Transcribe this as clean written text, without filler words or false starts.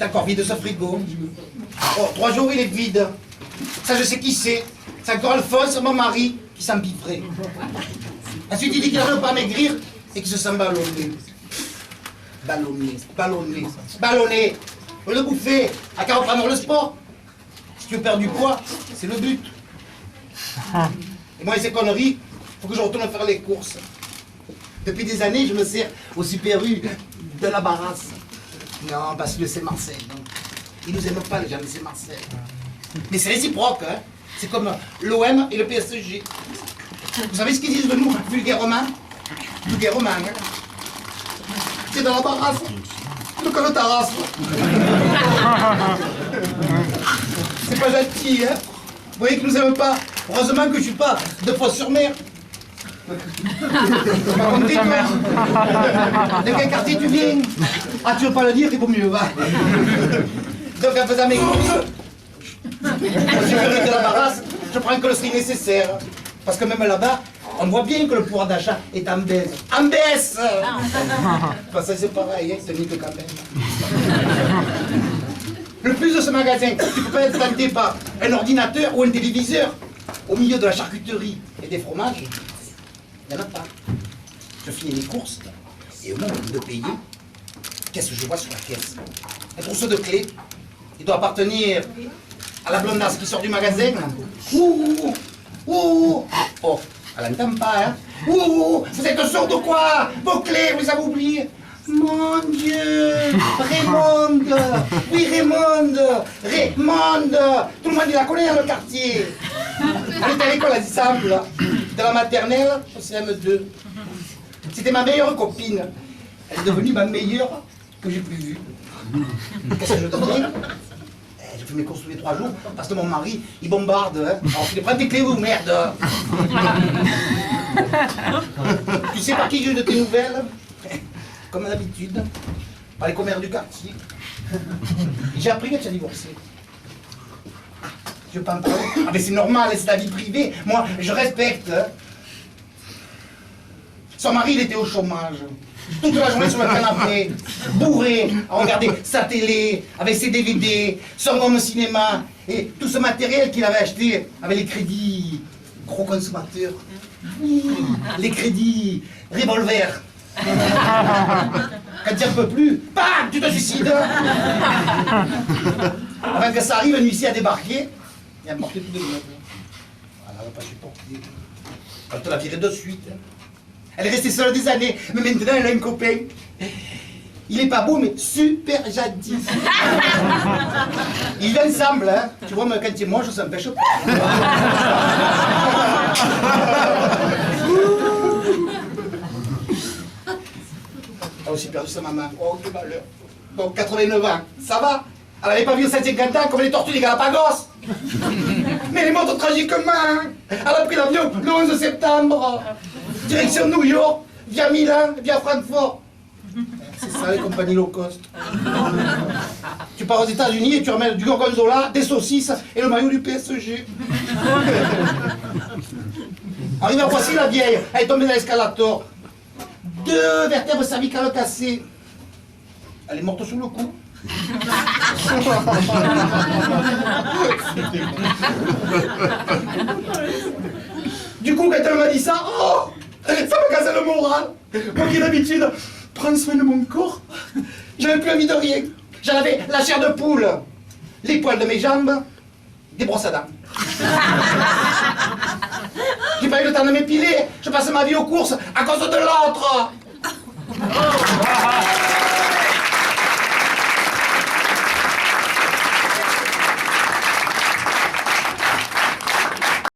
C'est encore vide ce frigo. Oh, 3 jours, il est vide. Ça, je sais qui c'est. C'est encore Alphonse, mon mari, qui s'empiffrait. Ensuite, il dit qu'il ne veut pas maigrir et qu'il se sent ballonné. Ballonné. Pour le bouffer, à qu'à reprendre le sport. Si tu veux perdre du poids, c'est le but. Et moi, ces conneries, il faut que je retourne faire les courses. Depuis des années, je me sers au Super U de la Barasse. Non, parce que c'est Marseille. Donc. Ils nous aiment pas, les gens, mais c'est Marseille. Mais c'est réciproque, hein. C'est comme l'OM et le PSG. Vous savez ce qu'ils disent de nous, vulgairement? Vulgairement, hein. C'est dans la Barasse. Donc le Taras. C'est pas gentil, hein. Vous voyez qu'ils nous aiment pas. Heureusement que je suis pas 2 fois sur mer. Par contre, toi, de quel quartier tu viens? Ah, tu veux pas le dire, il vaut mieux, va. Donc, en faisant mes courses, au sécurité de la Barasse, je prends que le strict nécessaire. Parce que même là-bas, on voit bien que le pouvoir d'achat est en baisse. En baisse! Enfin, ça, c'est pareil, hein, c'est nique quand même. Le plus de ce magasin, tu peux pas être tenté par un ordinateur ou un téléviseur. Au milieu de la charcuterie et des fromages, il n'y en a pas. Je finis mes courses, et au moment de payer, qu'est-ce que je vois sur la caisse? Un trousseau de clés. Il doit appartenir à la blondasse qui sort du magasin. Ouh! Oh, elle n'entend pas, hein? Ouh! Vous êtes sourd de quoi? Vos clés, vous les avez oubliées? Mon Dieu! Raymond! Oui, Raymond! Tout le monde il la connaît dans le quartier. Elle était à l'école ensemble, de la maternelle au CM2. C'était ma meilleure copine. Elle est devenue ma meilleure que j'ai plus vue. Qu'est-ce que je deviens? Je fais mes courses tous les 3 jours parce que mon mari, il bombarde. Hein. Alors, tu les prends tes clés, vous, merde! Tu sais par qui j'ai eu de tes nouvelles? Comme d'habitude, par les commères du quartier. J'ai appris que tu as divorcé. Je veux pas en parler. Ah mais c'est normal, c'est ta vie privée. Moi, je respecte. Hein. Son mari, il était au chômage. Toute la journée sur le canapé, bourré, à regarder sa télé, avec ses DVD, son home cinéma, et tout ce matériel qu'il avait acheté avec les crédits gros consommateurs. Les crédits revolver. Quand tu n'en peux plus, bam, tu te suicides. Avant que ça arrive, un huissier a débarqué, il a porté tout de meubles. Elle n'a pas supporté. Elle te l'a viré de suite. Elle est restée seule des années, mais maintenant elle a un copain. Il est pas beau, mais super gentil. Ils vivent ensemble, hein. Tu vois, quand tu manges, ça me pêche pas. Elle a aussi perdu sa maman. Oh, quel malheur. Donc, 89 ans, ça va. Elle n'avait pas vu 150 ans comme les tortues des Galapagos. Mais elle est morte tragiquement. Elle a pris l'avion le 11 septembre. Direction New York, via Milan, via Francfort. C'est ça les compagnies low cost. Tu pars aux États-Unis et tu remets du gorgonzola, des saucisses et le maillot du PSG. Arrive à Voici la vieille, elle est tombée dans l'escalator. 2 vertèbres cervicales cassées. Elle est morte sur le coup. Du coup, quand elle m'a dit ça, oh, ça m'a cassé le moral. Moi qui d'habitude prends soin de mon corps, j'avais plus envie de rien. J'en avais la chair de poule, les poils de mes jambes, des brosses à dents. J'ai pas eu le temps de m'épiler, je passe ma vie aux courses à cause de l'autre.